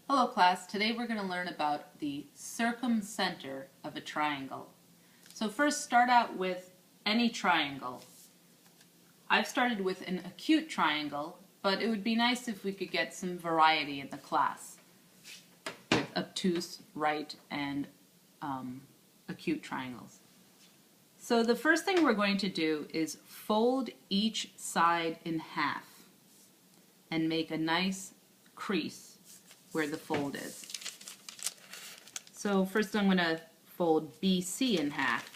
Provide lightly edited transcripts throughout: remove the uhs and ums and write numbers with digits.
Hello class, today we're going to learn about the circumcenter of a triangle. So first start out with any triangle. I've started with an acute triangle, but it would be nice if we could get some variety in the class with obtuse, right, and acute triangles. So the first thing we're going to do is fold each side in half and make a nice crease where the fold is. So first I'm going to fold BC in half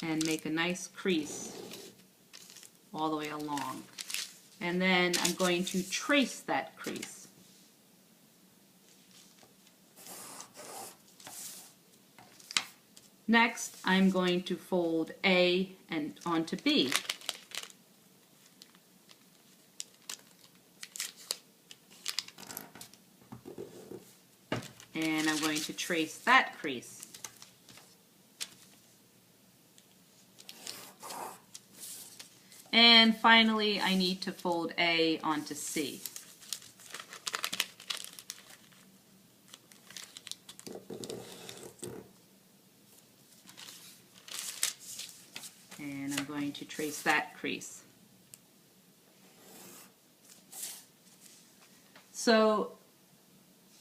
and make a nice crease all the way along. And then I'm going to trace that crease. Next, I'm going to fold A and onto B. And I'm going to trace that crease. And finally, I need to fold A onto C. And I'm going to trace that crease. So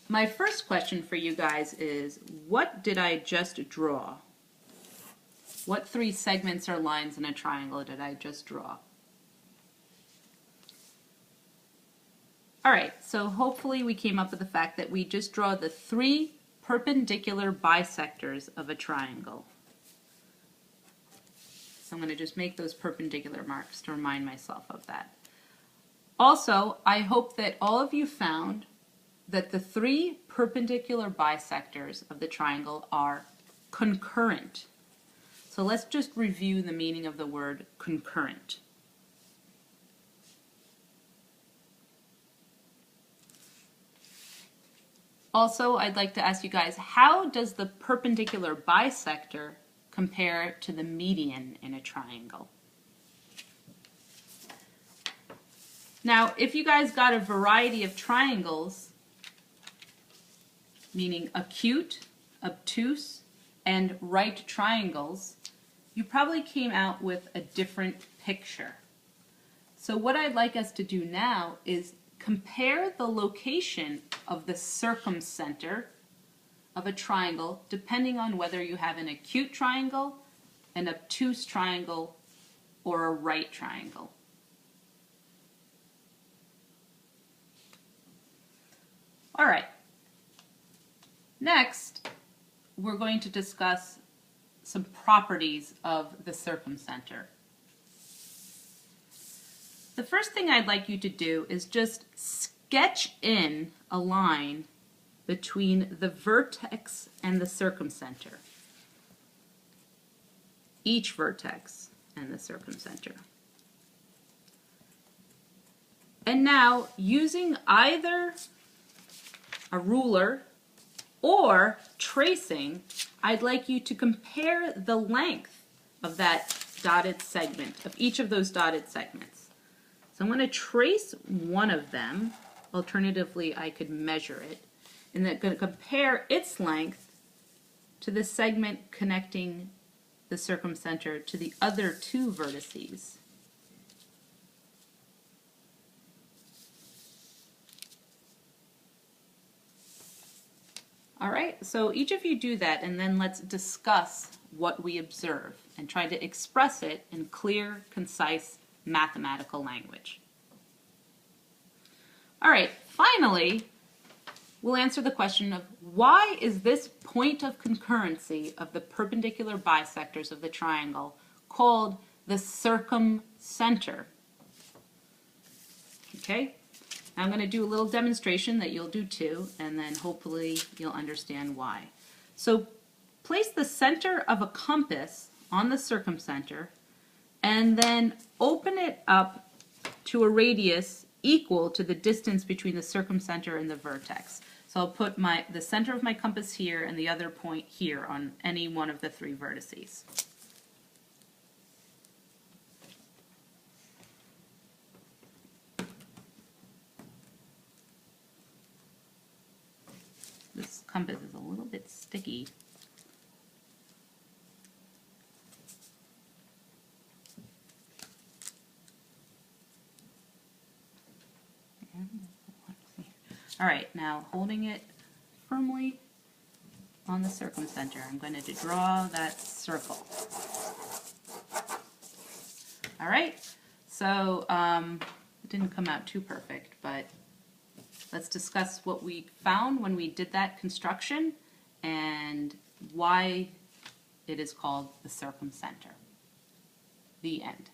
my first question for you guys is, what did I just draw? What three segments or lines in a triangle did I just draw? Alright, so hopefully we came up with the fact that we just draw the three perpendicular bisectors of a triangle. So I'm going to just make those perpendicular marks to remind myself of that. Also, I hope that all of you found that the three perpendicular bisectors of the triangle are concurrent. So let's just review the meaning of the word concurrent. Also, I'd like to ask you guys, how does the perpendicular bisector compare to the median in a triangle? Now, if you guys got a variety of triangles, meaning acute, obtuse, and right triangles, you probably came out with a different picture. So what I'd like us to do now is compare the location of the circumcenter of a triangle depending on whether you have an acute triangle, an obtuse triangle, or a right triangle. All right. Next, we're going to discuss some properties of the circumcenter. The first thing I'd like you to do is just sketch in a line between the vertex and the circumcenter. Each vertex and the circumcenter. And now, using either a ruler or tracing, I'd like you to compare the length of that dotted segment, of each of those dotted segments. So I'm going to trace one of them. Alternatively, I could measure it. And I'm going to compare its length to the segment connecting the circumcenter to the other two vertices. All right, so each of you do that, and then let's discuss what we observe and try to express it in clear, concise, mathematical language. All right, finally, we'll answer the question of why is this point of concurrency of the perpendicular bisectors of the triangle called the circumcenter? Okay? I'm going to do a little demonstration that you'll do too, and then hopefully you'll understand why. So place the center of a compass on the circumcenter and then open it up to a radius equal to the distance between the circumcenter and the vertex. So I'll put the center of my compass here and the other point here on any one of the three vertices. compass is a little bit sticky. All right, now holding it firmly on the circumcenter, I'm going to draw that circle. All right, so it didn't come out too perfect, but let's discuss what we found when we did that construction and why it is called the circumcenter. The end.